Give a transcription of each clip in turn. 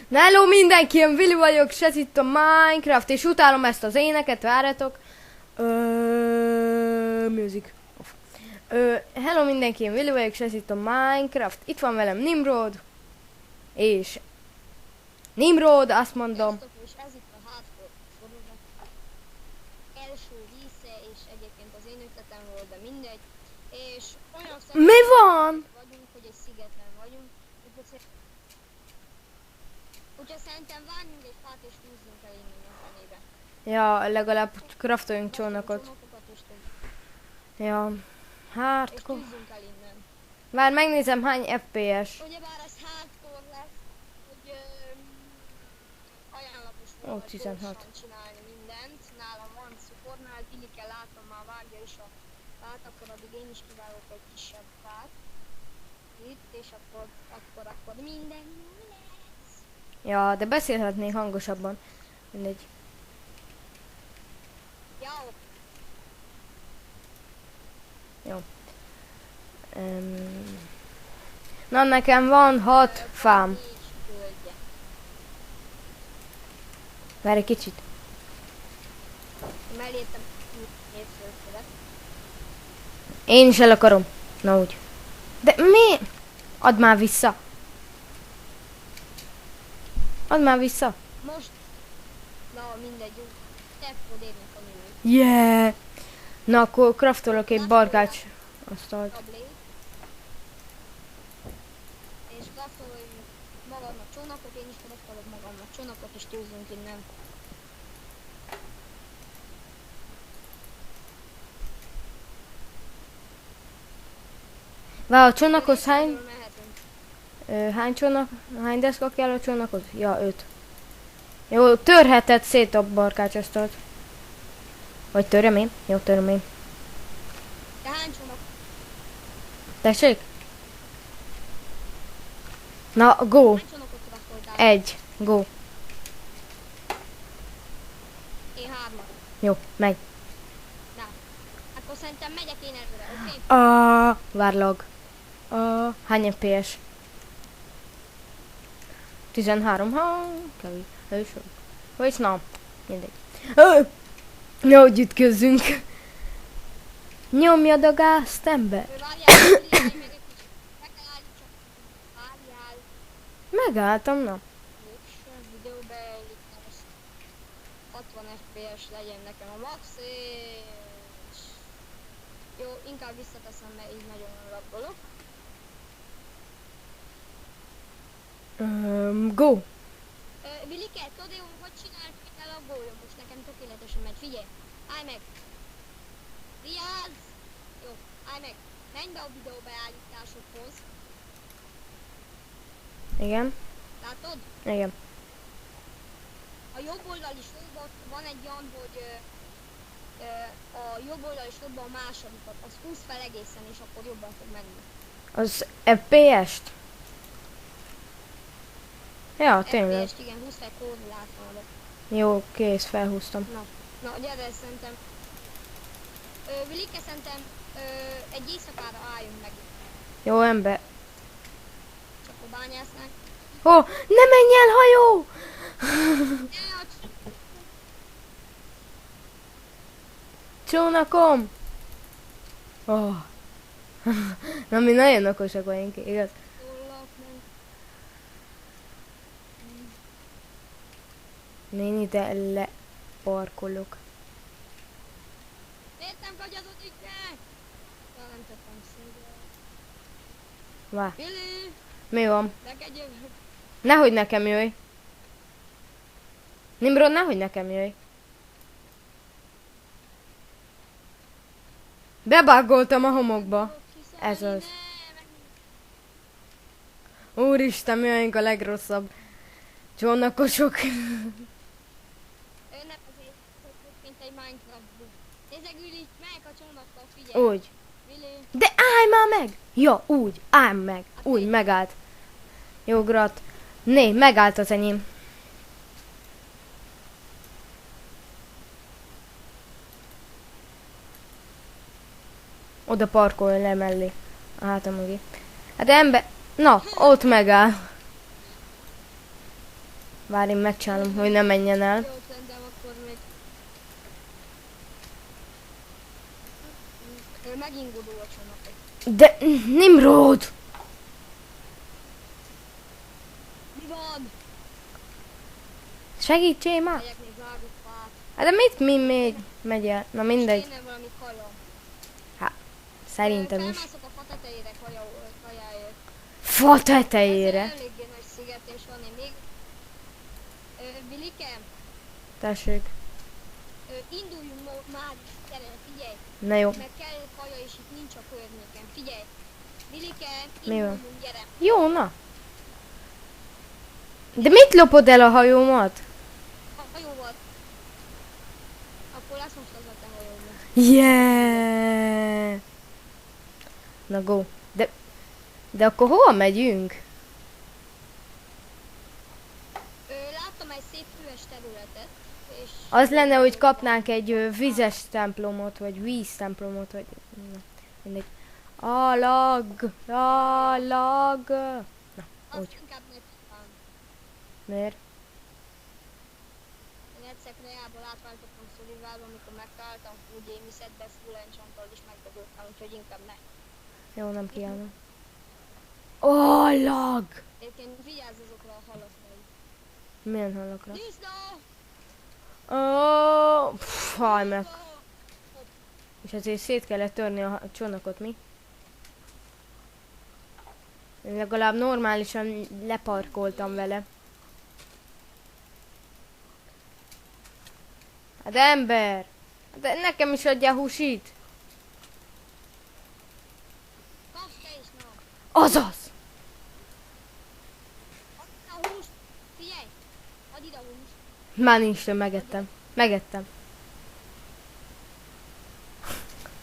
Na hello mindenki, én Willy vagyok, és ez itt a Minecraft, és utálom ezt az éneket, várjatok. Music. Off. Hello mindenki, én Willy vagyok, és ez itt a Minecraft. Itt van velem Nimrod. És Nimrod, azt mondom. És ez itt a hardcore sorozat első része, és egyébként az én ötletem volt, de mindegy. És olyan Mi van? vagyunk, hogy egy szigeten vagyunk. Úgyhogy szerintem várjunk egy fát, és húzzunk el innen a zenébe. Ja, legalább craftoljunk csónakot. Ja, hát... És húzzunk el innen. Vár, megnézem hány FPS. Ugyebár ez hardcore lesz, hogy ajánlatos Ó, volt 16. gyorsan csinálni mindent. Nálam van szupornál, Bilike látom már vágja is a fát, akkor addig én is kiválok egy kisebb fát. Itt, és akkor minden jó lesz. Ja, de beszélhetnék hangosabban. Mindegy. Ja, Jó. Na, nekem van 6 fám. és földje. Várj egy kicsit. Mellértem évszörkövet. Én is el akarom. Na úgy. De mi? Add már vissza. Add már vissza. Most, na mindegy, jó. Te fogod érni a minőt. Yeah. Na, akkor craftolok egy barkács asztalt. A blade. És craftoljuk magamnak csónakot, én is craftolok magamnak csónakot, és tűzünk innen. Vár, a csónakhoz hány? Erről mehetünk. Hány csónak? Hány deszka kell a csónakhoz? Ja, 5. Jó, törheted szét a barkács asztalt. Vagy törjem én? Jó, törjem én. De hány csónak? Tessék? Na, go. Hány csónakot craftoltál? 1. Go. Én 3-at. Jó, megy. Na. Akkor szerintem megyek én ezre, oké? Várlag. Hány FPS? 13. Ha, kevés. Elősor. Vagy na, mindegy. Nehogy ütközzünk. Nyomjad a gázt, ember. Várjál, meg egy kicsit. Meg kell állítsak. Várjál. Megálltam, na. És a videó beállít, most 60 FPS legyen nekem a max, és... Jó, inkább visszateszem, mert így nagyon raggolok. Go. Vilike, tudod, én hogy csinált, hogy ne laggoljon? Most nekem tökéletesen megy, figyelj! Állj meg! Vigyázz! Jó, állj meg! Menj be a videó beállításokhoz. Igen. Látod? Igen. A jobb oldali sorban van egy olyan, hogy a jobb oldali sorban a másodikat, az húz fel egészen, és akkor jobban fog menni. Az FPS-t? Ja, tényleg. FPS-t, igen, húz fel korlátomat. Jó, kész, felhúztam. Na, gyere, szerintem... Vilike, szerintem egy éjszakára álljunk meg. Jó, ember. Csak a bányásznak. Ne menj el, hajó! Csónakom! Na, mi nagyon okosak vagyunk, igaz? Én ide leparkolok. Értem, fagyadodik meg! Nem tettem szépen. Vá, Billy! mi van? Neked jövök. Nehogy nekem jöjj. Nimrod, nehogy nekem jöjj. Bebágoltam a homokba. Ez az. Úristen, mi vagyunk a legrosszabb csónakosok. Nem azért, mint egy Minecraft-ból. Nézzek, Willy, melyik a csónakkal, figyelj! Úgy. Willy! De állj már meg! Ja, úgy, állj meg. Úgy, megállt. Jó, grat. Né, megállt az enyém. Oda parkolj le mellé. A hátam mögé. Hát ember... Na, ott megáll. Várj, én megcsinálom, hogy ne menjen el. Jó, rendben, akkor még... Megint gudul a csónakot. De Nimrod! Mi van? Segítsél már! Megyek még vágok fát. Hát de mit mi még megy el? Na mindegy. Kéne valami kaja. Szerintem is. Felmászok a fa tetejére kajáért. Fa tetejére. Ez eléggé nagy sziget, és van én még... Vilike, Tessék. induljunk már is, gyere, figyelj! Na jó. Meg kell kaja, és itt nincs a környéken, figyelj! Vilike, Mi van? induljunk, gyere! Jó, na. De mit lopod el a hajómat? A hajó volt. Akkor lesz most az a te hajóban. Yeah! Na go. De akkor hova megyünk? Láttam egy szép füves területet, és... Az lenne, hogy kapnánk egy vizes templomot, vagy víz templomot, vagy... Na, mindegy. Alag! Alag! Na, Azt úgy. inkább ne tudtam. Miért? Én egyszer Kreából átváltottam Szolivába, amikor megtaláltam Full Game-iszedbe, Full Enchanttal is megdobottam, úgyhogy inkább ne. Jó, nem kívánom. Alag! Egyébként vigyázz azokra a halakra is. Milyen halakra? Disznó! Faj meg. És ezért szét kellett törni a csónakot, mi? Én legalább normálisan leparkoltam vele. Hát ember! De nekem is adjál húsit! Kapsz te is, na! Azaz! Add a húst! Figyelj! Add ide a húst! Már nincs több, megettem. Megettem.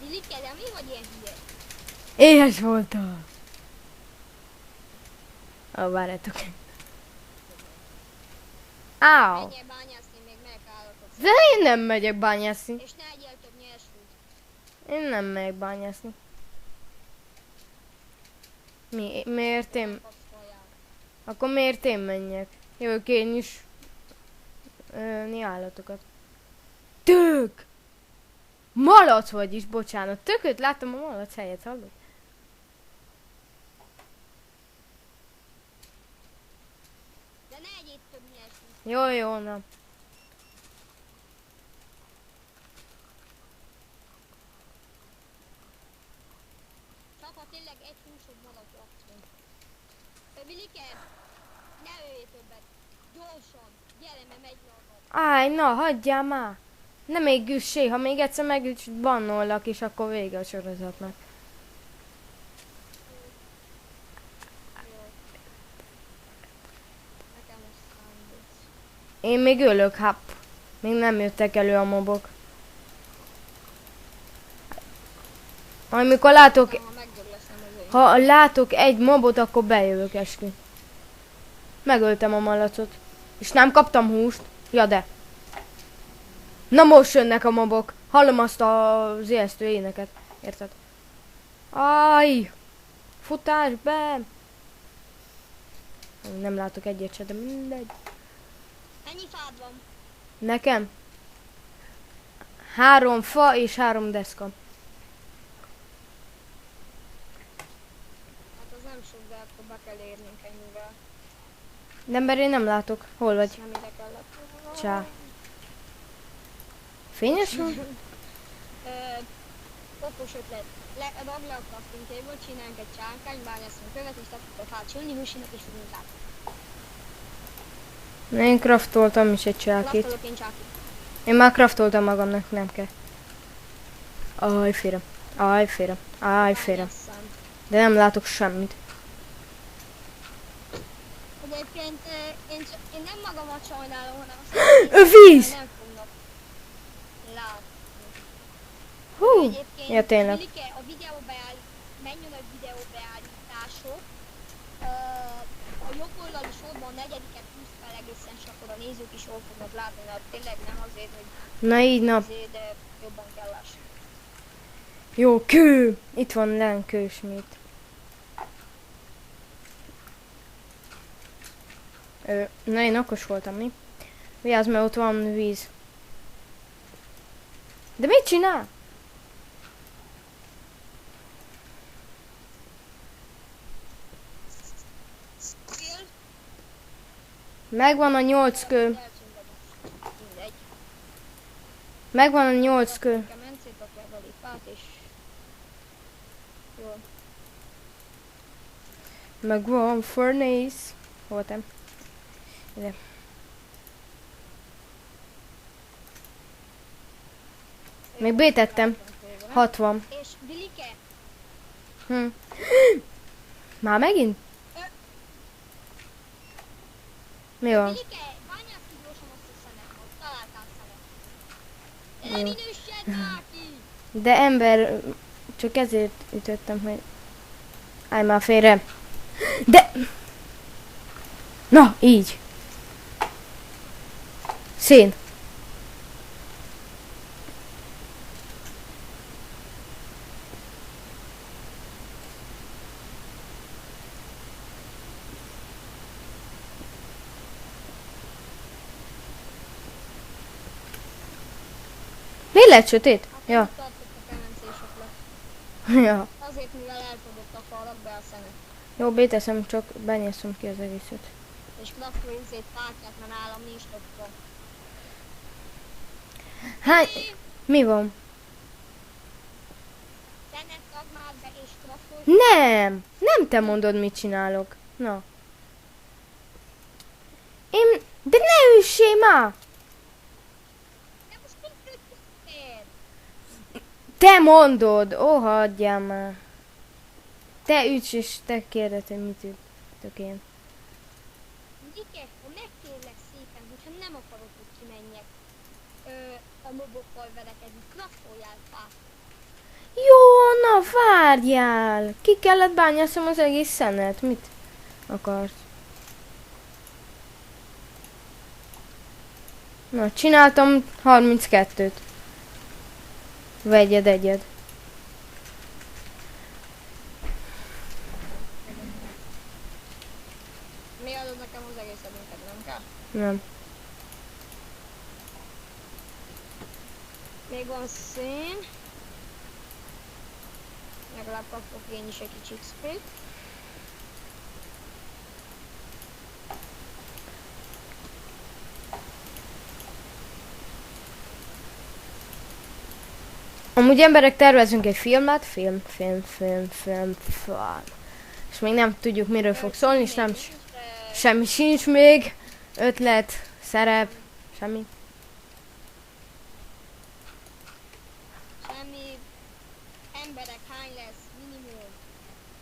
Vilike, de mi vagy ilyen hülye? Éhes voltam. Várjátok. Áó! Menjél bányászni, még melyek állatot. De én nem megyek bányászni. És ne egyél több nyersült. Én nem megyek bányászni. Miért én? Kapsz kaját. Akkor miért én menjek? Jövök én is ölni állatokat. Tök! Malac vagyis, bocsánat. Tököt láttam a malac helyet, hallod? De ne egyél több nyersült. Jó, jó, na. Csak ha tényleg egy húsod malac lakcson. Vilike, ne öljél többet. Gyorsan. Gyere, mert megy lakad. Áj, na, hagyjál már. Nem még güssé, ha még egyszer megüts, bannollak, és akkor vége a sorozatnak. Jó. Nekem most számít. Én még ölök, hap. Még nem jöttek elő a mobok. Amikor látok, Ha megdög leszem az én. ha látok egy mobot, akkor bejövök, eskü. Megöltem a malacot. És nem kaptam húst. Ja de. Na most jönnek a mobok. Hallom azt az ijesztő éneket. Érted? Áj! Futás be! Nem látok egyet se, de mindegy. Mennyi fád van? Nekem? 3 fa és 3 deszka. Hát az nem sok, de akkor be kell érnünk ennyivel. De ember, én nem látok. Hol vagy? Nem ide kellett. Csá. Fényes van? Okos ötlet. Ragd le a crafting table, csináljunk egy csánkány, bányászunk követ, és tetszett a fát sülni, húsinak és fogunk át. Én craftoltam is egy csákit. Kraftolok én csákit. Én már craftoltam magamnak, nem kell. Aj, félre. Aj, félre. Aj, félre. Bányásszam. De nem látok semmit. Egyébként én nem magamat sajnálom, hanem azt Víz! nem fognak látni. Hú! Egyébként Ja, tényleg. Vilike, a menjön a videó beállítások. A jobb oldali sorban a negyediket húzd fel egészen, és akkor a nézők is jól fognak látni, de tényleg nem azért, hogy Na így, na. azért, de jobban kell lássuk. Jó, kő! Itt van len kősmét. Na én okos voltam, mi? Vigyázz, mert ott van víz. De mit csinál? Skill. Megvan a 8 kő. Elcsöndedes. Mindegy. Megvan a 8 kő. Nekem szétrakja a lipát, és... Jó. Megvan furnace. Voltam. Ide. Még bétettem. 60. És Vilike, Hm. Már megint? Mi van? Vilike, bányász ki gyorsan azt a szenet, ott találtál szenet. Ne minősed már ki! De ember, csak ezért ütöttem, hogy... Állj már félre. De... Na, így. Szén. Mi lett sötét? Hát Ja. tartott a kemencések le. Ja. Azért, mivel elfogyott a fal, rak be a szenet. Jó, béteszem, csak benyeszem ki az egészet. És craftolj izét pártyát, mert nálam nincs többke. Hány... Mi van? Szenet ragd már be és craftolj. Nem! Nem te mondod, mit csinálok. Na. Én... De ne üssél már! De most mit történt? Te mondod! Ó, hagyjál már. Te üts, és te kérded, hogy mit ütök én. Vilike, ha megkérlek szépen, hogyha nem akarod, hogy kimenjek a mobokkal verekedni, craftoljál fát. Jó, na várjál! Ki kellett bányászom az egész szenet. Mit akarsz? Na, csináltam 32-t. Vegyed egyed. Mi adod nekem az egészet, neked nem kell? Nem. Még van szén. Legalább kapok én is egy kicsit XP-t. Amúgy emberek, tervezünk egy filmet, film. És még nem tudjuk, miről fog szólni, és nem semmi sincs még. Ötlet, szerep, semmi. Semmi. Emberek hány lesz? Minimum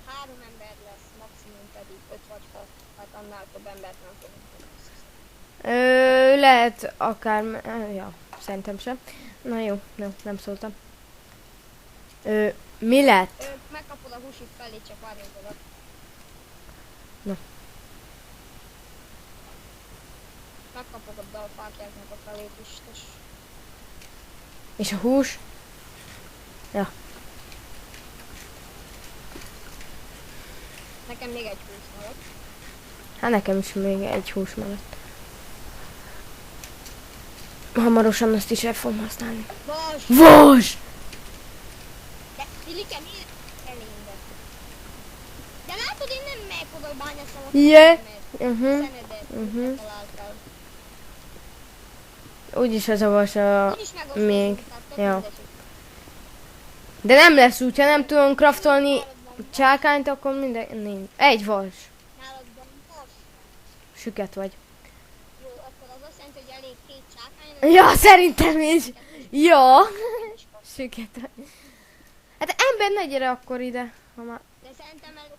3 ember lesz, maximum pedig 5 vagy 6. Hát annál több embert nem fogunk tudni. Lehet akár... Ja, szerintem sem. Na jó, nem szóltam. Mi lett? Megkapod a húsit felé, csak várjunk oda. Na. Megkapod a fákjáknak a felét is, és És a hús? nekem még egy hús maradt. Hát nekem is még egy hús maradt. Hamarosan azt is el fogom használni. Vas! Vas! De Vilike, miért elindett? De látod, én nem megyek oda, hogy bányászom a Yeah. szenedet, Mhm. mit találtál. Úgyis az a vas a... Úgyis megosztottuk, még. tehát tök Ja. mindegy. De nem lesz úgy, ha nem tudom craftolni csákányt, akkor minden... Nincs. Egy vas. Nálad van vas? Süket vagy. Jó, akkor az azt jelenti, hogy elég 2 csákány. Ja, szerintem is. Ja. Süket vagy. Hát ember ne gyere akkor ide. Ha már... De szerintem előbb...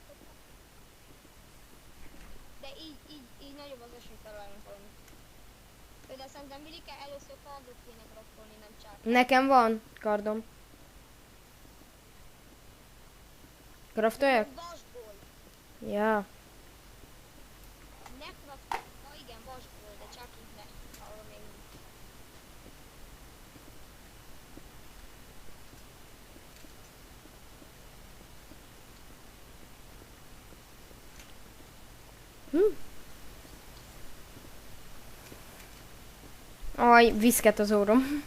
De így nagyobb az esély találunk valamit. De szerintem Vilike először kardot kéne craftolni, nem csákány. Nekem van kardom. Craftoljak? Vasból. Ja. Ne craft... Na igen, vasból, de csak így ne. Arra még nincs. Aj, viszket az órom.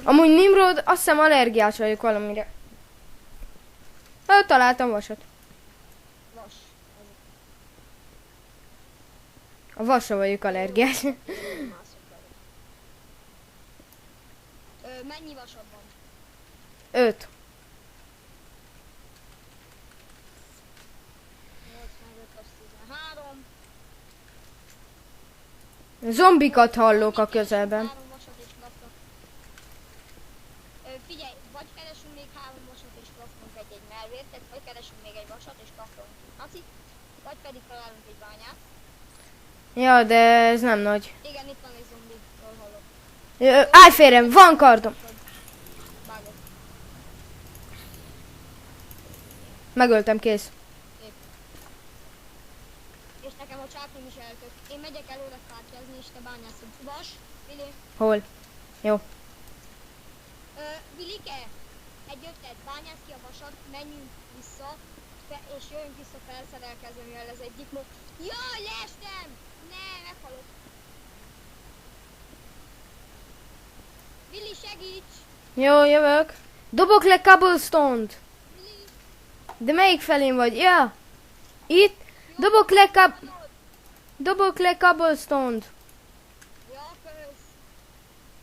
Amúgy Nimrod, azt hiszem allergiás vagyok valamire. Találtam vasat. Vas. A vasra vagyok allergiás. Mászok vele. Mennyi vasad van? 5. 85 az 13. Zombikat hallok a közelben. 3 vasat és krafton. Figyelj, vagy keresünk még 3 vasat és kraftunk egy melvértet, vagy keresünk még egy vasat és kraftunk nacit, vagy pedig találunk egy bányát. Ja, de ez nem nagy. Igen, itt van egy zombi, jól hallok. Állj félre, van kardom. Vágod. Megöltem, kész. És nekem a csákom is elkök. Én megyek előre kártyázni, és te bányászod. Vas, Vili. Hol? Jó. Vilike, egy ötlet, bányász ki a vasat, menjünk vissza, és jöjjünk vissza felszerelkezni, mivel ez egyik Jaj, leestem! Ne, meghalok. Vili, segíts! Jó, jövök. Dobok le cobblestone-t. Vili, De melyik felén vagy? Ja. Itt. Dobok le cobblestone-t. Ja, kösz.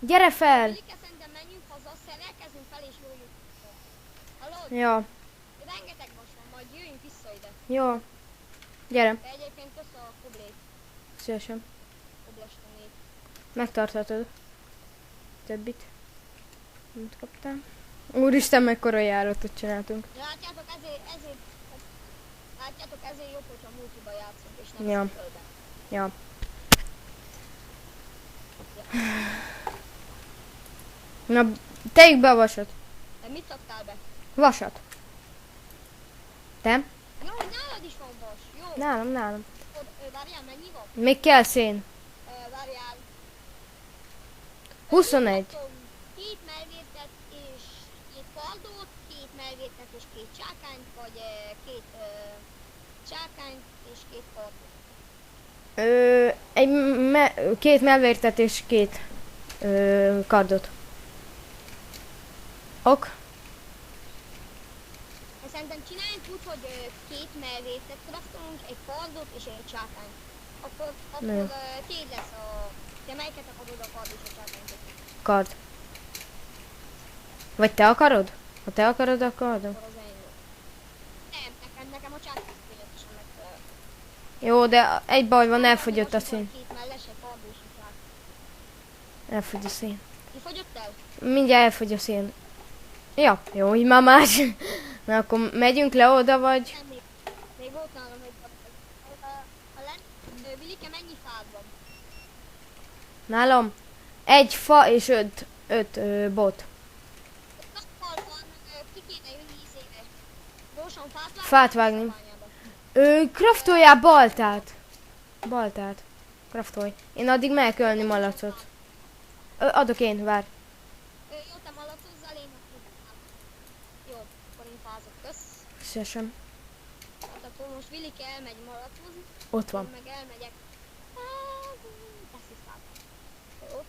Gyere fel. Vilike, szerintem menjünk haza, szerelkezünk fel és jöjjünk vissza. Hallod? Ja. Rengeteg vas van, majd jöjjünk vissza ide. Jó. Gyere. De egyébként kösz a koblét, Szívesen. koblestonét. Megtarthatod. Többit. Mit kaptál? Úristen, mekkora járatot csináltunk. Látjátok, ezért jobb, hogyha multiba játszunk, és nem Ja. szintölben. Ja. Na, tegyük be a vasat. De mit raktál be? Vasat. Te? Jó, nálad is van vas. Jó. Nálam. Várjál, mennyi van? Még kell szén. Várjál. 21. Két melvértet és két kardot, két melvértet és két csákányt, vagy két csákányt és két kardot. Két melvértet és két kardot. Ok. Szerintem csináljunk úgy, hogy két melvértet kraftolunk, egy kardot és egy csákányt. Akkor Jó. két lesz a... Te melyiket akarod, a kard és a csákányt? Kard. Vagy te akarod? Ha te akarod, akkor adom. Akkor az enyém. Nem, nekem a csákány tökéletesen megfelel. Jó, de egy baj van, elfogyott a Most szín. Két melles, egy kard és egy csákány. Elfogy a szín. Ki fogyott el? Mindjárt elfogy a szín. Ja, jó, így már más. Na akkor megyünk le oda, vagy... Nem, még volt nálam egy Vilike, mennyi fád van? Nálam? Egy fa és öt bot. Nappal van, ki kéne jönni ízére. Gyorsan Fát vágni. a bányába. Craftoljál baltát. Baltát. Craftolj. Én addig megyek ölni malacot. Adok én, vár. Jó, te malacozzál, én akkor... Jó, akkor én fázok, kösz. Szívesen. Hát akkor most Vilike elmegy malacozni, Ott én van. meg elmegyek. Teszi fát. Jó.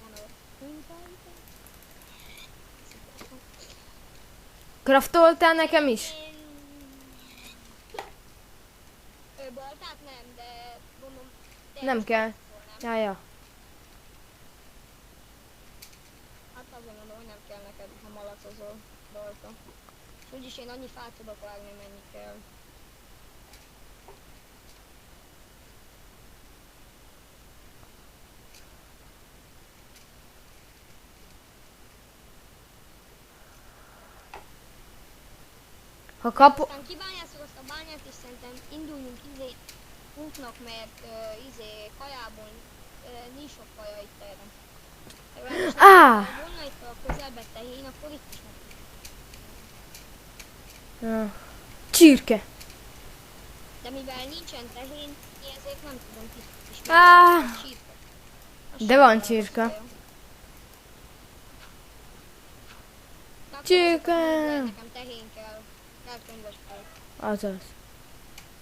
Van Craftoltál nekem is? Baltát nem, de gondolom... Nem kell. Ja, ja. Hát azért mondom, hogy nem kell neked, ha malacozol balta. És úgyis én annyi fát tudok vágni, mennyi kell. Ha kapu... Aztán kibányászol azt a bányát, és szerintem induljunk útnak, mert kajából nincs sok kaja itt erre. Legalábbis Á! ha volna itt a közelbe tehén, akkor itt is meg. Ja. Csirke. De mivel nincsen tehén, én ezért nem tudom is Á! csirke. De van csirka. Csirke! Nekem tehén kell. Elkönyves fel. Azaz.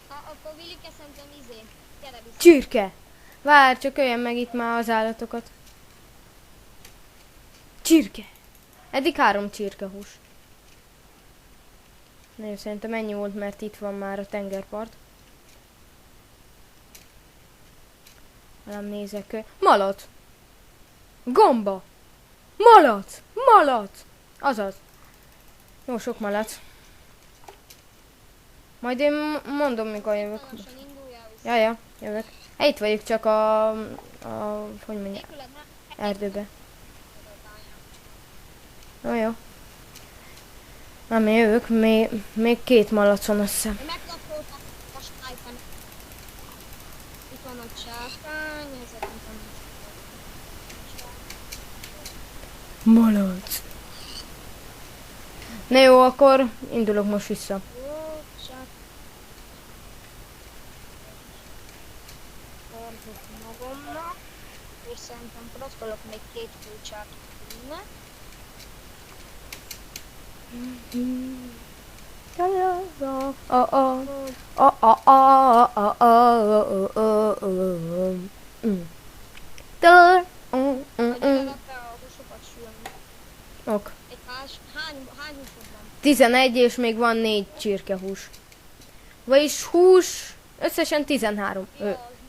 Akkor Vilike szerintem gyere vissza. Csirke. Várj, csak öljen meg itt már az állatokat. Csirke. Eddig 3 csirkehús. Nagyon szerintem ennyi volt, mert itt van már a tengerpart. Nem nézek. Malac! Gomba! Malac! Malac! Azaz. Jó sok malac. Majd én mondom, mikor jövök. Lassan induljál vissza. Ja, jövök. Hát itt vagyok csak hogy mondja, Nélküled már erdőbe. elkezdődött Jó. Nem, én jövök, még 2 malacon össze. Én megkapoltam a sárkány. Itt van a sárkány, ezek nem tudom. Malac. Na jó, akkor indulok most vissza. Jó, sárkány. Fordok magamnak, és szerintem protkolok még 2 kulcsát innen. Legalább a húsokat sülni. Ok. Egy hány húsod van? 11 és még van 4 csirkehús. Vagyis hús, összesen 13.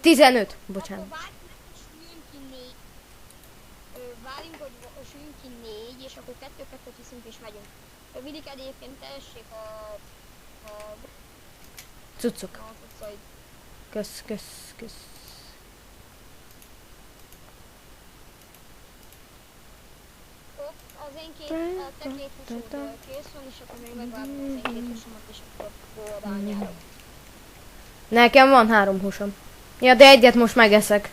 15, bocsánat. Akkor várjunk meg, hogy süljünk ki 4. Várjunk, hogy süljünk ki 4, és akkor 2-2 viszünk és megyünk. Vidik egyébként tessék a Cuccok. utcai. Kösz. Az én a te 2 húsod kész van, és akkor még megvárom az én 2 húsomat, és akkor rányárok. Nekem van 3 húsom. Ja, de egyet most megeszek.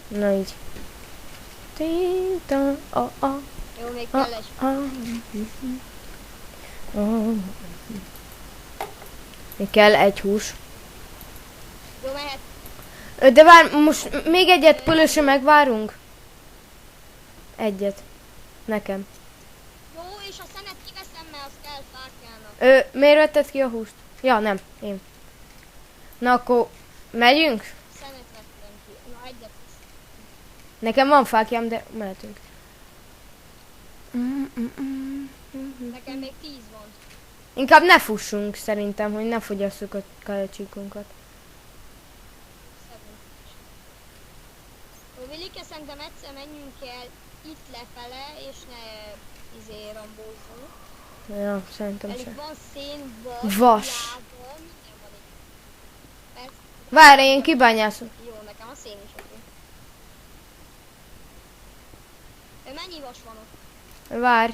Na így. Jó, még kell egy. Még kell 1 hús. Jó, mehet. De vár, most még egyet pölösre megvárunk? Egyet. Nekem. Jó, és a szenet kiveszem, mert az kell fákjának. Miért vetted ki a húst? Ja, nem, én. Na akkor megyünk? Szenet vettem ki. Na, egyet is. Nekem van fákjám, de mehetünk. Nekem még 10 van. Inkább ne fussunk szerintem, hogy ne fogyasszuk a kajacsíkunkat. Vilike, szerintem egyszer menjünk el itt lefele, és ne rambózzunk. Ja, szerintem Mert itt sem. van szén, Vas. lába, minden van itt. Persze, Várj, én kibányászom. jó, nekem a szén is oké. Mennyi vas van ott? Várj.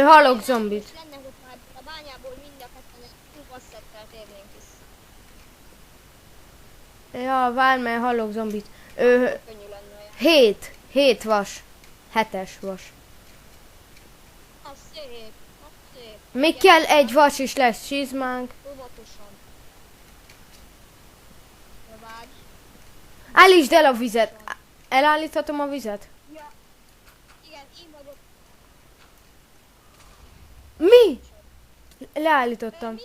Hallok zombit. És lenne, hogy már a bányából mind a ketten egy vasszettel térnénk vissza. Ja, várj, mert hallok zombit. Könnyű lenne olyan. 7 vas. 7-es vas. Az szép, az szép. Még kell 1 vas is lesz csizmánk. Óvatosan. De várj. Állítsd el a vizet. Elállíthatom a vizet? Ja. Igen, én vagyok. Mi? Leállítottam. Mi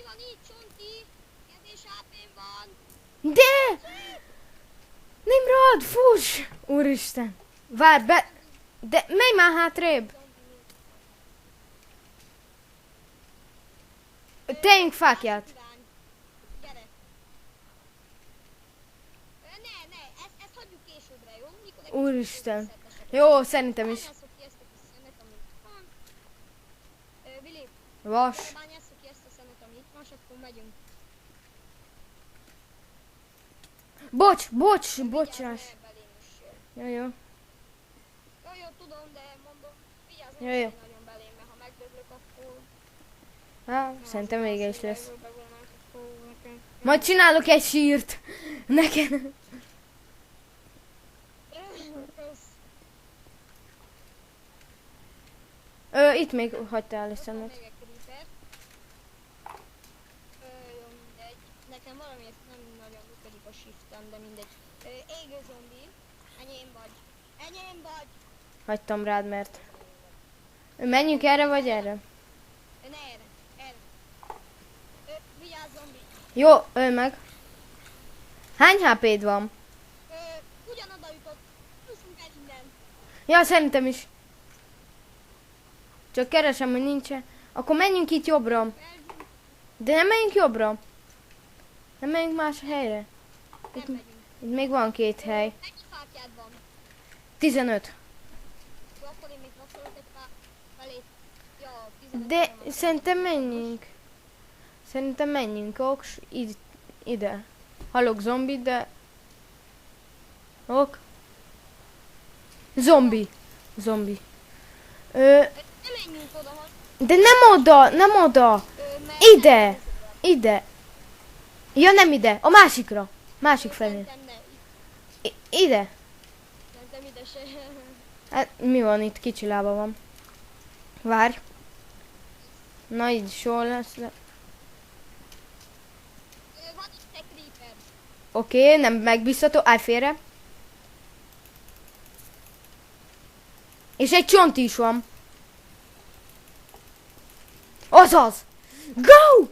van itt, Csonti? Kérdés HP-n van. De! Nimrod, fuss! Úristen. Várj be... De menj már hátrébb! Tejünk fákját. Ivány. Gyere. Ne, ezt hagyjuk későbbre, jó? Mikor egy Úristen. kicsit összetesek. Jó, szerintem is. Bányásszuk ki ezt a kis szenet, amit van. Vili, Vas. bányásszuk ki ezt a szenet, amit van, és akkor megyünk. Bocsás. Vigyázz, ne belém is jön. Jó. Jó, tudom, de mondom, vigyázz, Jó, ne jó. beszélj nagyon belém, mert ha megdöglök, akkor... Szerintem vége is lesz. Akkor nekem- Majd csinálok egy sírt. Neked. Kösz. Itt még hagytál egy Ott van szemet. még egy creeper. Jó, mindegy. Nekem valamiért nem nagyon működik a shiftem, de mindegy. Égő zombi. Enyém vagy. Enyém vagy! Hagytam rád, mert... Menjünk erre vagy erre? Ne erre. Erre. Vigyázz zombi. Jó, ölj meg. Hány HP-d van? Ugyanoda jutott. Pluszunk el innen. Ja, szerintem is. Csak keresem, hogy nincsen. Akkor menjünk itt jobbra. Eljutunk, De nem menjünk jobbra. Nem menjünk más helyre. nem megyünk. Itt még van 2 hely. Mennyi fákjád van? 15. Jó, akkor én még raktolok egy pár felét. Ja, 15. De van. szerintem menjünk. Szerintem menjünk, oks. Ide. Hallok zombit, de... Ok. Zombi. Zombi. Nem menjünk oda, De nem oda, nem oda. mert Ide. Ide. Ja, nem ide. A másikra. Másik felé. Szerintem ne. Ide. Szerintem ide se. Hát mi van itt? Kicsi lába van. Várj. Na így sor lesz le. Van itt egy creeper. Oké, nem megbízható. Állj félre. És egy csont is van. Azaz! Go!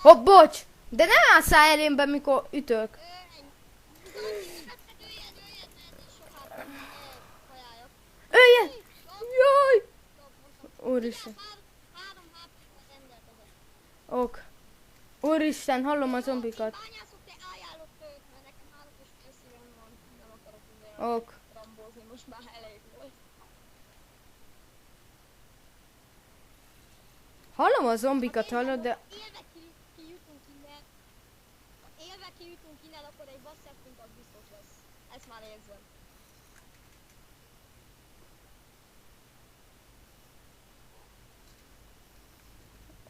Hopp, bocs! De ne álljál elémbe, mikor ütök. Öljen! Jaj! Úristen. Ok. Úristen, hallom a zombikat. Bányászok, te álljálok ők, mert nekem 3,5 szívem van. Nem akarok ugye Ok. rambózni, most már elég volt. Hallom a zombikat, hallod, de... Élve kijutunk innen. Ha élve kijutunk innen, akkor egy basszettünk az biztos lesz. Ezt már érzem.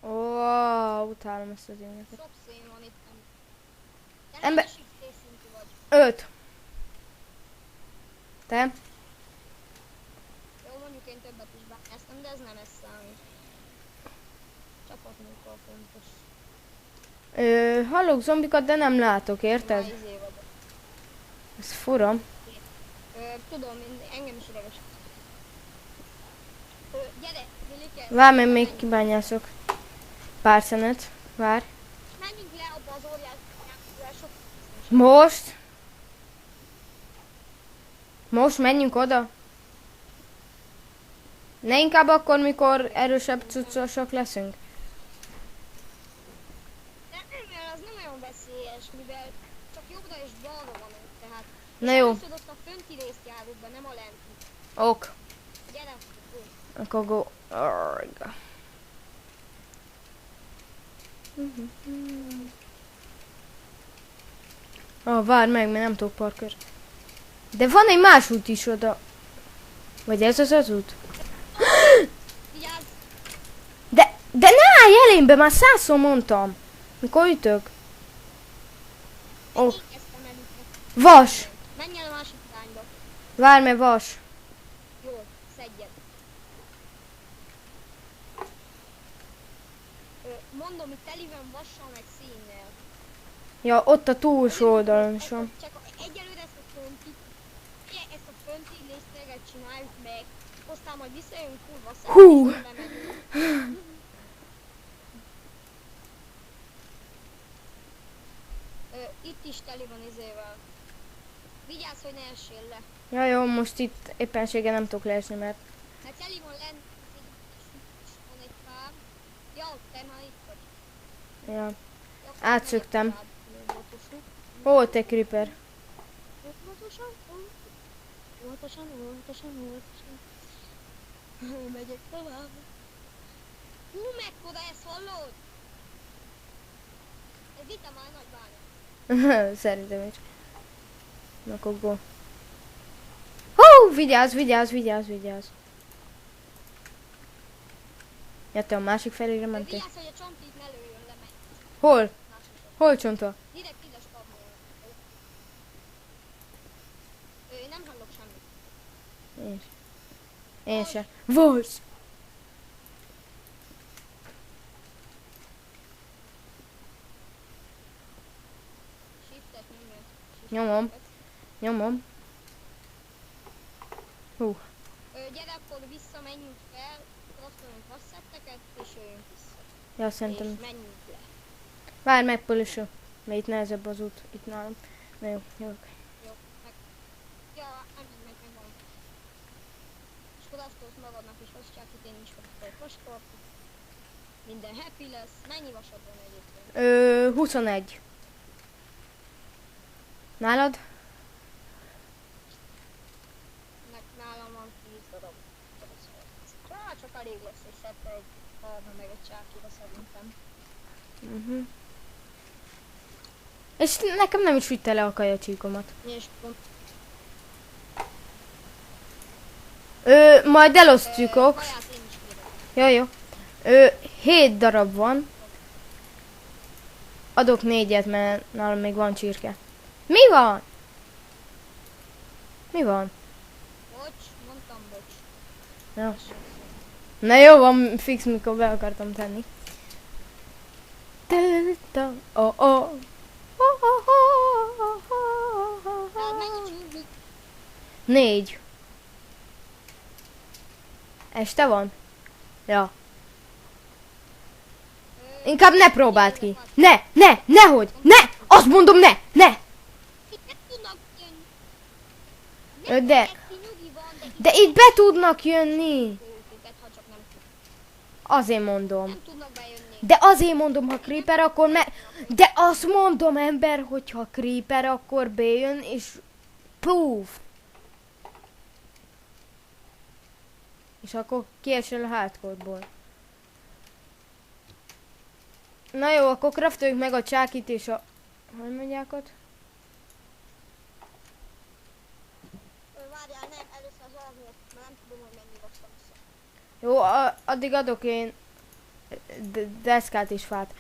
Ó, utálom ezt az éneket. Sok szén van itt. De Ember- nem is szintű vagy. 5. Te? Jó, mondjuk én többet is bányáztam, de ez nem ez számít. Csapatmunkkal fontos. Hallok zombikat, de nem látok, érted? Már izé vagyok. Ez fura. Tudom, engem is ideges. Gyere, Vilike. Várj, mert még kibányászok. Pár szenet. Várj. Menjünk le abba az óriás sok. Most? Most menjünk oda? Ne inkább akkor, mikor erősebb cuccosok leszünk. De nem, mert az nem olyan veszélyes, mivel csak jobbra és balra van ott, tehát. Na jó. Először ott a fönti részt járunk be, nem a lenti. Ok. Gyere, go. Akkor go. Arg. Várj meg, mert nem tudok parkör. De van egy más út is oda. Vagy ez az az út? Vigyázz! De ne állj elémbe, már 100-szor mondtam. Mikor ütök? Ó, Én kezdtem el ütni. vas. Menj el a másik irányba. Várj, mert vas. Jó, szedjed. Mondom, itt teli van vassal meg színnel. Ja, ott a túlsó oldalon is van. Csak egyelőre ezt a föntit, ezt a fönti lészteget csináljuk meg, aztán majd visszajövünk kurva szem, Hú. és lemegyünk. Itt is teli van izével. Vigyázz, hogy ne essél le. Ja, jó, most itt éppenséggel nem tudok leesni, mert... Mert teli van lent, és van egy pár. Ja, te már itt vagy. Ja. Ja, Átszöktem. megyek tovább. Óvatosan. Ó, te creeper. Óvatosan, óvatosan, óvatosan, óvatosan. Megyek tovább. Hú, mekkora ez, hallod? Ez itt a már nagy bánya. Szerintem is. Na, akkor go. Hú, vigyázz, vigyázz, vigyázz, vigyázz. Ja, te a másik felére mentél. Vigyázz, hogy a csont így ne lőjön le, meg. Hol? Másik. Hol csonta? Direkt ide skapnál. Nem hallok semmit. Én is. Én se. Vas! Shiftet nyomjad. Nyomom. Nyomom. Hú. Gyere, akkor visszamenjünk fel, kraftoljunk passzetteket, és jöjjünk vissza. Ja, szerintem. És menjünk le. Várj meg, Polisó. Mert itt nehezebb az út, itt nálam. Na jó, jövök. Jó, meg... Ja, megvan. És fogyasztolsz magadnak is, azt csak itt én is fogyasztolok vaskort. Minden happy lesz. Mennyi vasad van egyébként? 21. Nálad? Nálam van 10 darab. Csak elég lesz egy szette egy arra meg egy csákira szerintem. És nekem nem is vitte le a kajacsíkomat. És pont Majd elosztjuk. kaját én is kérek. Jó. 7 darab van. Adok 4-et, mert nálam még van csirke. Mi van? Mi van? Bocs, mondtam bocs. Ja. Na jó, van fix, mikor be akartam tenni. Oh. Tehát mennyi csúrlik? 4. Este van? Ja. Inkább ne próbáld ki. Nehogy! Ne! Azt mondom, ne! Itt be tudnak jönni. De- Egy nyugi van, de itt De itt be tudnak jönni. őket, ha csak nem Azért mondom. nem tudnak bejönni. De azért mondom, ha creeper, akkor De azt mondom, ember, hogyha creeper, akkor bejön, és puf. És akkor kiesel a hátkodból. Na jó, akkor craftoljuk meg a csákit és a... Hogy mondják ott? Várjál, nem, először az alvót, mert nem tudom, hogy mennyi vasam vissza. Jó, addig adok én deszkát és fát.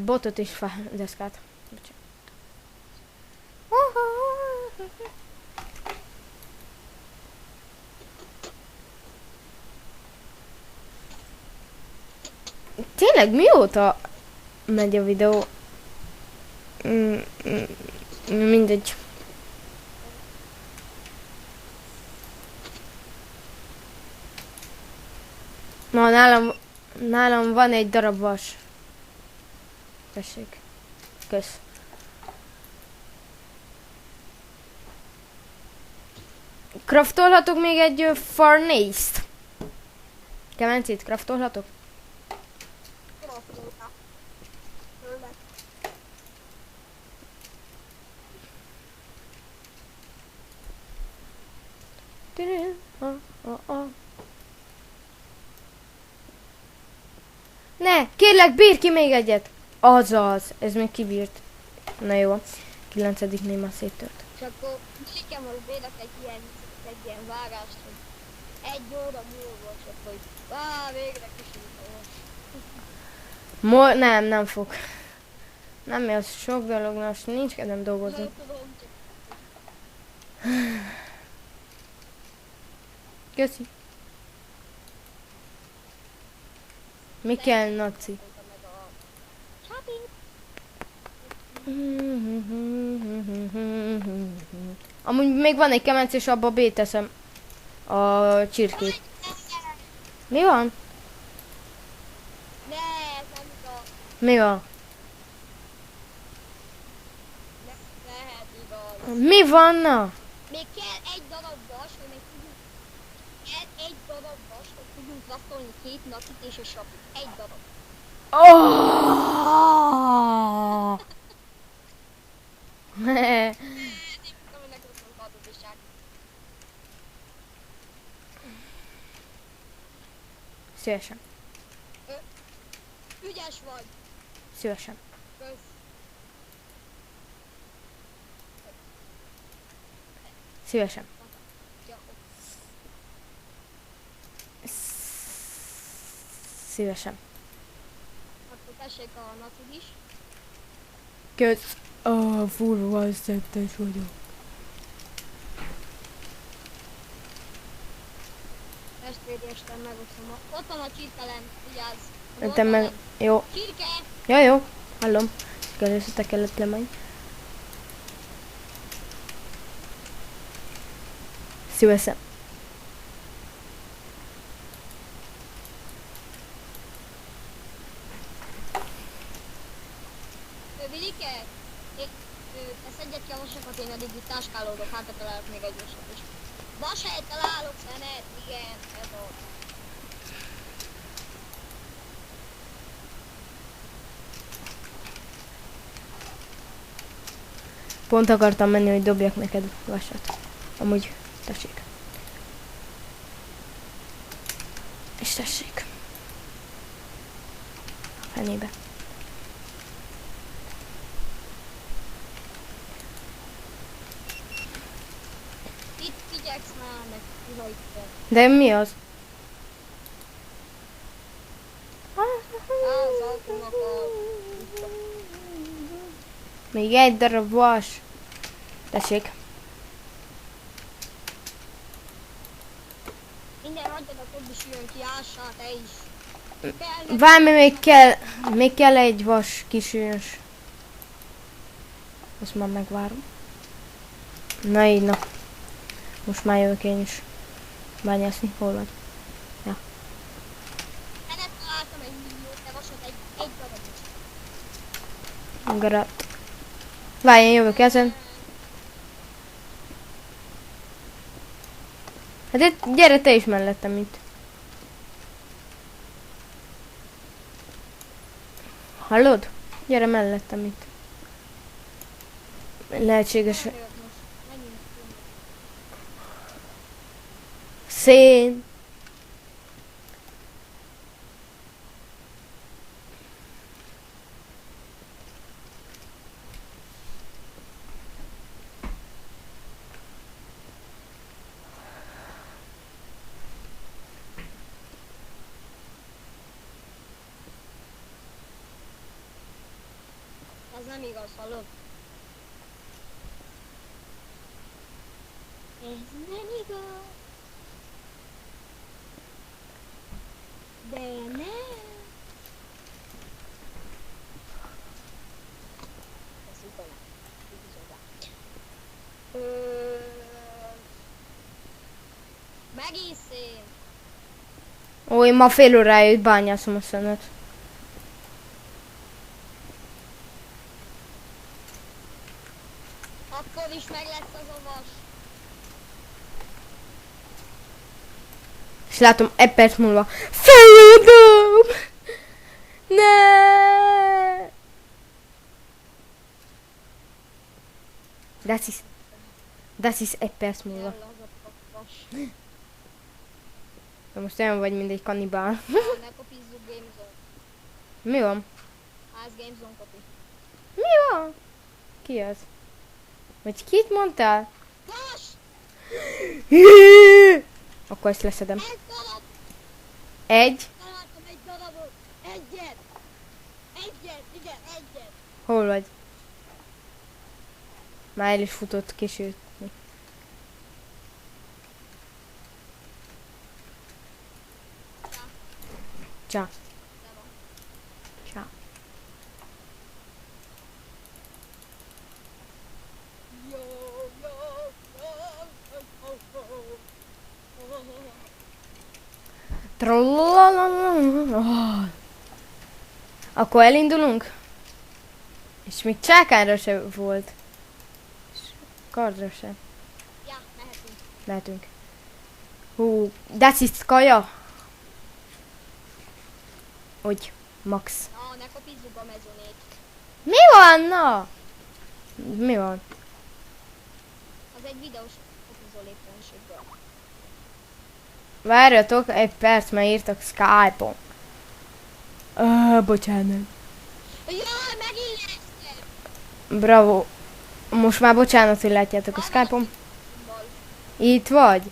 Botot és deszkát. Bocsánat. Tényleg mióta megy a videó? Mindegy. Ma nálam van egy darab vas. Tessék. Kösz. Craftolhatok még egy furnace-t? Kemencét craftolhatok? Profilta. Földet. Ne, kérlek, bír ki még egyet. Azaz, ez még kibírt. Na jó, 9-nél már széttört. És akkor nekem most bérek egy ilyen vágást, hogy 1 óra múlva, csak hogy végre kisült. Nem fog. Nem, az sok dolog, most nincs kedvem dolgozni. Nem tudom, csak Köszi. Mi kell, Naci? mondtam meg a shopping. Amúgy még van egy kemenc, és abba béteszem a csirkét. Mi van? Ne, ez nem igaz. Mi van? Lehet igaz. Mi van, na? Még kell egy darab vas, hogy még tudunk... Kell egy darab vas, hogy tudunk raftolni 2 napit és a sapit. Egy darab. Oh! Nem, hogy nekünk adod is csak. Szívesen. Ügyes vagy. Szívesen. Kösz. Szívesen. Ja, Szívesen. akkor tessék a nacid is. Kösz. Furva szettes vagyok. Testvéri Isten megosztom. Ott van a csirkelem, vigyázz. Mentem meg. Jó. Csirke! Jó. Hallom. Először te kellett lemenni. Szívesen. Filike, te szedjed ki a vasokat, én addig itt táskálódok, hát találok még egy vasat is. Vasát találok, szenet, igen, ez a... Pont akartam menni, hogy dobjak neked vasat. Amúgy, tessék. És tessék. A fenébe. Itt figyelsz már, meg uha itt. De mi az? Az autónak a... Még egy darab vas. Tessék. Minden hagyjad, a többi jön ki, ássá, te is. Kell Várj, még kell egy vas kisülyös. Azt már megvárom. Na így, na. Most már jövök én is. Bányászni. Hol vagy? Ennek találtam egy milliót, de vasat egy darabot. Garat. Várj, én jövök ezen. Hát itt, gyere te is mellettem itt. Hallod? Gyere mellettem itt. Lehetséges. Jövök most. Menjünk. Szén. Az nem igaz, hallod? Ez nem igaz. De nem. Ez így van. Megint szén. Ó, én ma fél óráig bányászom a szenet. Akkor is meg lesz az a vas. És látom, egy perc múlva feladom! Ne! Das ist egy perc múlva. Jól az a vas. De most olyan vagy, mint egy kannibál. Ne kopizzuk Gamezone. Mi van? Ház Gamezone kopi. Mi van? Ki az? Vagy kit mondtál? Vas! Akkor ezt leszedem. Egy darab! Egy? Találtam egy darabot! Egyet! Egyet! Igen, egyet! Hol vagy? Már el is futott későt. Csá. De van. Csá. Jó, jó, jó, jó, jó. Trollalalala. Akkor elindulunk? És még csákányra se volt. És kardra se. Ja, mehetünk. Mehetünk. Hú, das ist kaja. Úgy, max. Na, ne kopizzuk a mezonét. Mi van, na? Mi van? Az egy videós kopizol éppenségből. Várjatok, egy perc, mert írtak Skype-on. Bocsánat. Jaj, megint lesznek! Bravo. Most már bocsánat, hogy látjátok a Skype-on. Bal. Itt vagy?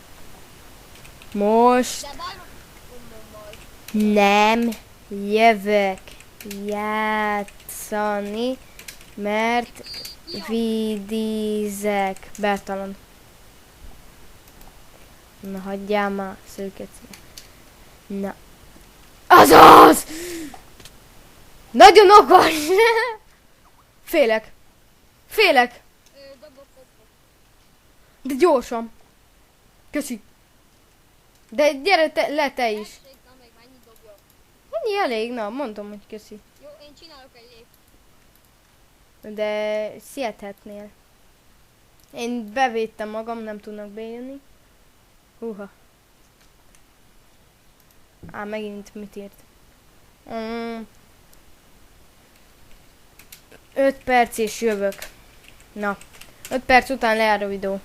Most De bajnok gombommal. nem jövök játszani, mert vidízek. Bertalan. Na, hagyjál már, szőket. Na. Azaz! Nagyon okos! Félek. Félek. Dobok kopot. De gyorsan. Köszi. De gyere te is. Tessék, na meg mennyi dobja. Ennyi elég, na, mondom, hogy köszi. Jó, én csinálok egy lép. De siethetnél. Én bevédtem magam, nem tudnak bejönni. Húha. Megint mit írt? 5 perc és jövök. Na. 5 perc után lejár a videó.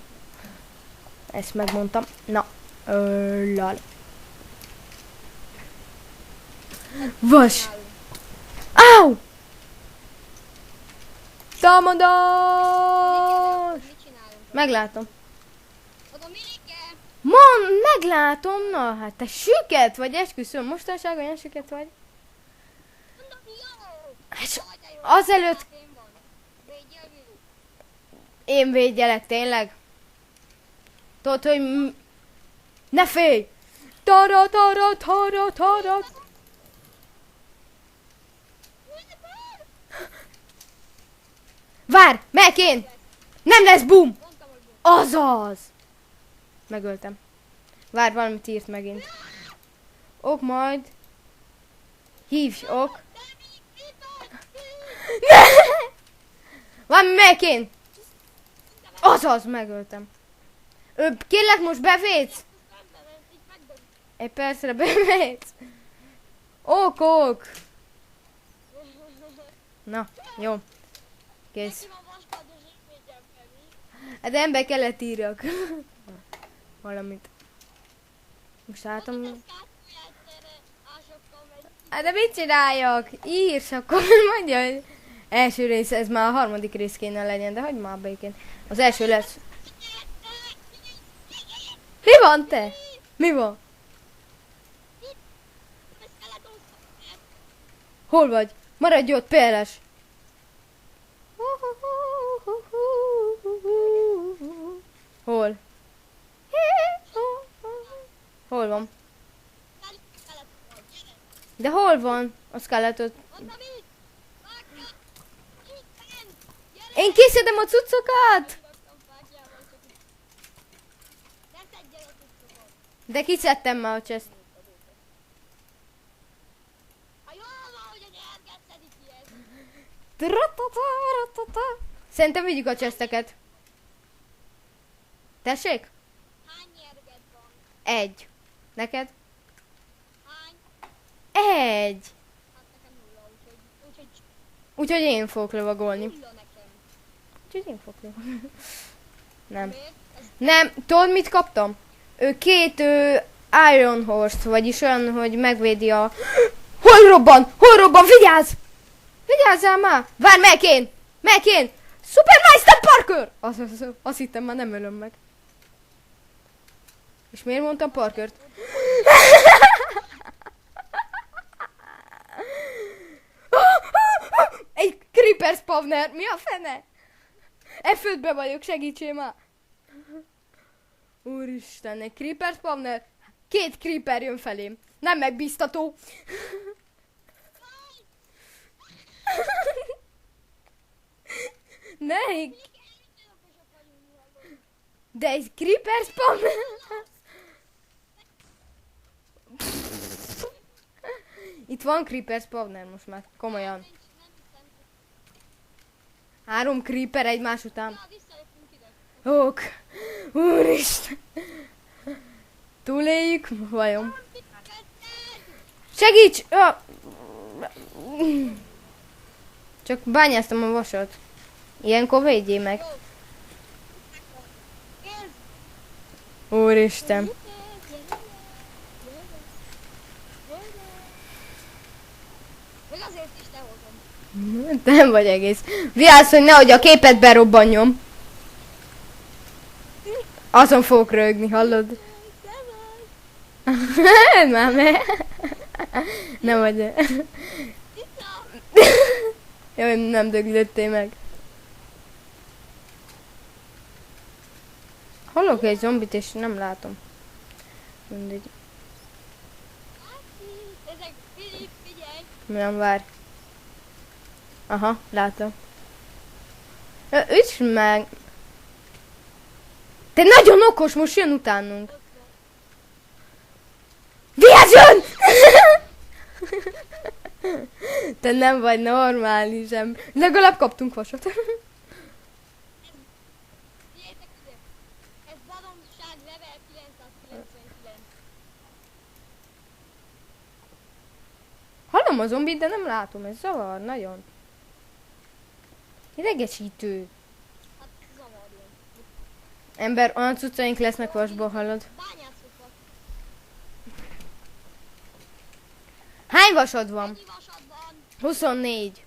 Ezt megmondtam. Na. Lal. Vas! Áú! Támadás! Mit csinálunk? Meglátom. Oda Mirike! Meglátom, na hát te süket vagy, esküszöm, mostanság olyan süket vagy. Mondom, jó! Hát, Jaj, de jó. azelőtt Én van. Védjel, Vilu. én védjelek, tényleg. Tudod, hogy... Ne félj! Tara, tara, tara, tara. Várj, megyek én! Nem lesz boom! Mondtam, hogy bum. Azaz! Megöltem. Várj, valamit írt megint. Ok majd. Hívj, ok. Valami megyek én! Azaz, megöltem. Kérlek, most bevédsz? Egy percre bevédsz. Ok. Na, jó. Kész. Hát ember kellett írjak. Valamit. Most látom. Hát de mit csináljak? Írsz, akkor mondja, hogy első rész, ez már a harmadik rész kéne legyen, de hagyd már békén. Az első lesz. Mi van te? Mi van? Hol vagy? Maradj ott, PLS! Hol? Hol van? De hol van a skeletot? Én készítem a cuccokat! De kiszedtem már a chest. Szerintem vigyük a chesteket. Tessék? Hány nyerged van? 1. Neked? Hány? 1. Hát nekem 0, úgyhogy Úgyhogy én fogok lovagolni. 0 nekem. Úgyhogy én fogok lovagolni. Nem. Miért? Ez Nem, tudod mit kaptam? 2 Iron Horse, vagyis olyan, hogy megvédi a... Hol robban? Hol robban? Vigyázz! Vigyázzál már! Várj, megyek én! Megyek én! Supermeister Parker! Azt hittem, már nem ölöm meg. És miért mondtam Parkert? Egy creeper spawner! Mi a fene? F5-be vagyok, segítsél már! Úristen, egy creeper spawner? 2 creeper jön felém. Nem megbíztató. Ne, de egy creeper spawner? Itt van creeper spawner most már, komolyan. 3 creeper egymás után. Na, visszajöttünk ide. Ok. Úristen. Túléljük? Vajon? Segíts! Csak bányáztam a vasat. Ilyenkor védjél meg. Úristen. Még azért is te hozom. Nem vagy egész. Vigyázz, hogy nehogy a képet berobbanjom. Azon fogok rögni, hallod? Már me. Nem vagy. Jaj, nem döglöttél meg. Hallok egy zombit és nem látom. Mindegy. Ezek, Filip, figyelj! Nem vár. Aha, látom. Üts meg! Te nagyon okos, most jön utánunk. Vigyázzon! Te nem vagy normális ember. Legalább kaptunk vasat. Figyeljetek ide! Ez baromság level 999. Hallom a zombit, de nem látom, ez zavar nagyon. Idegesítő. Hát zavarjon. Ember, olyan cuccaink lesznek vasból, hallod? Bányászokat. Hány vasad van? Mennyi vasad van? 24.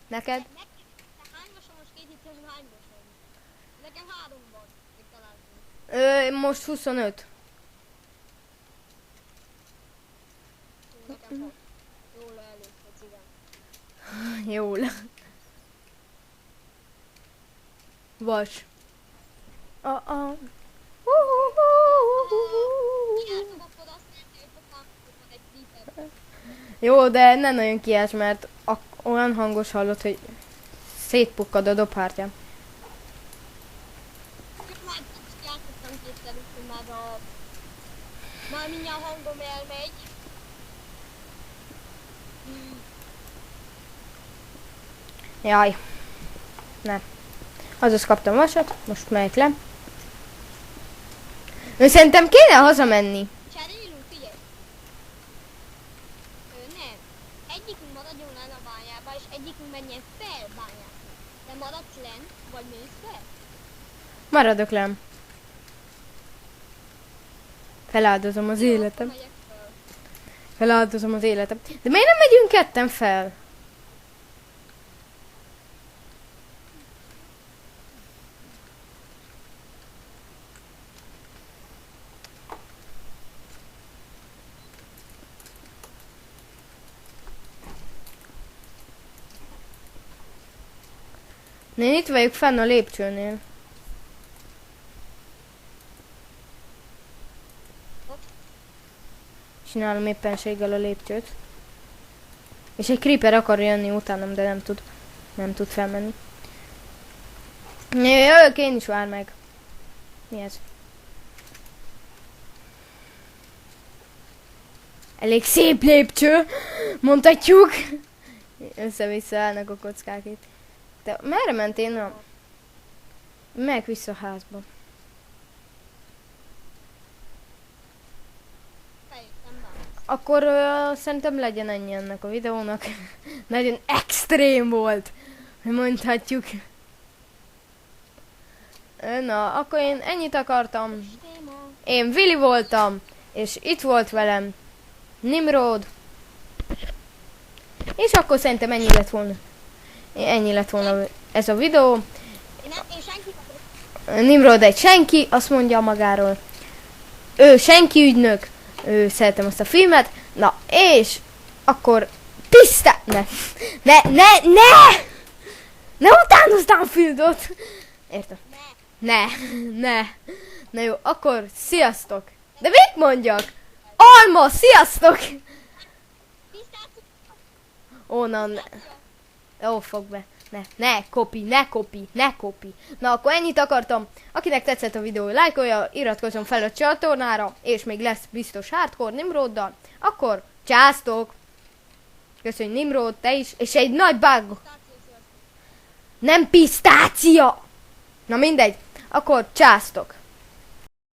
Neked? Te hány vasad most két héttel hány vasad? Nekem 3 van. Még találtunk. Most 25. Jó, nekem 6. Jól előtt, igen. Jól. Vas. Elfogod azt, hogy van egy creeper. Jó, de nem nagyon kiás, mert olyan hangos hallott, hogy szétpukkad a dobhártyám. Már játszottam kétszer, úgyhogy már mindjárt hangom elmegy. Jaj. Nem. Azaz kaptam vasat, most megyek le. Szerintem kéne hazamenni. Cserélünk, figyelj! Nem. Egyikünk maradjon lenne a bányába, és egyikünk menjen fel bányászni. De maradsz lent, vagy mész fel? Maradok le. Feláldozom az életem. Akkor megyek fel. Feláldozom az életem. De miért nem megyünk ketten fel? Én itt vagyok fenn a lépcsőnél. Csinálom éppenséggel a lépcsőt. És egy creeper akar jönni utánam, de nem tud. Nem tud felmenni. Jövök én is, vár meg. Mi ez? Elég szép lépcső, mondhatjuk. Össze-vissza állnak a kockák itt. Te merre mentél? Na? Megyek vissza a házba. Feljöttem be. Akkor szerintem legyen ennyi ennek a videónak. Nagyon extrém volt, hogy mondhatjuk. Na, akkor én ennyit akartam. Téma. Én Willy voltam, és itt volt velem Nimrod. És akkor szerintem ennyi lett volna. Ennyi lett volna ez a videó. Én senkit akarok. Nimrod egy senki, azt mondja magáról. Ő senki ügynök. Ő szeretem azt a filmet. Na, és akkor tisztá... Ne utánoztam Fieldot! Értem. Ne. Na jó, akkor sziasztok. De mit mondjak? Alma, sziasztok! Pisztáció. Onnan. Ó, fog be. Ne kopi. Na, akkor ennyit akartam. Akinek tetszett a videó, lájkolja, iratkozzon fel a csatornára, és még lesz biztos hardcore Nimroddal. Akkor császtok! Köszönjük Nimrod, te is, és egy nagy bug. Nem pisztácia! Na mindegy, akkor császtok!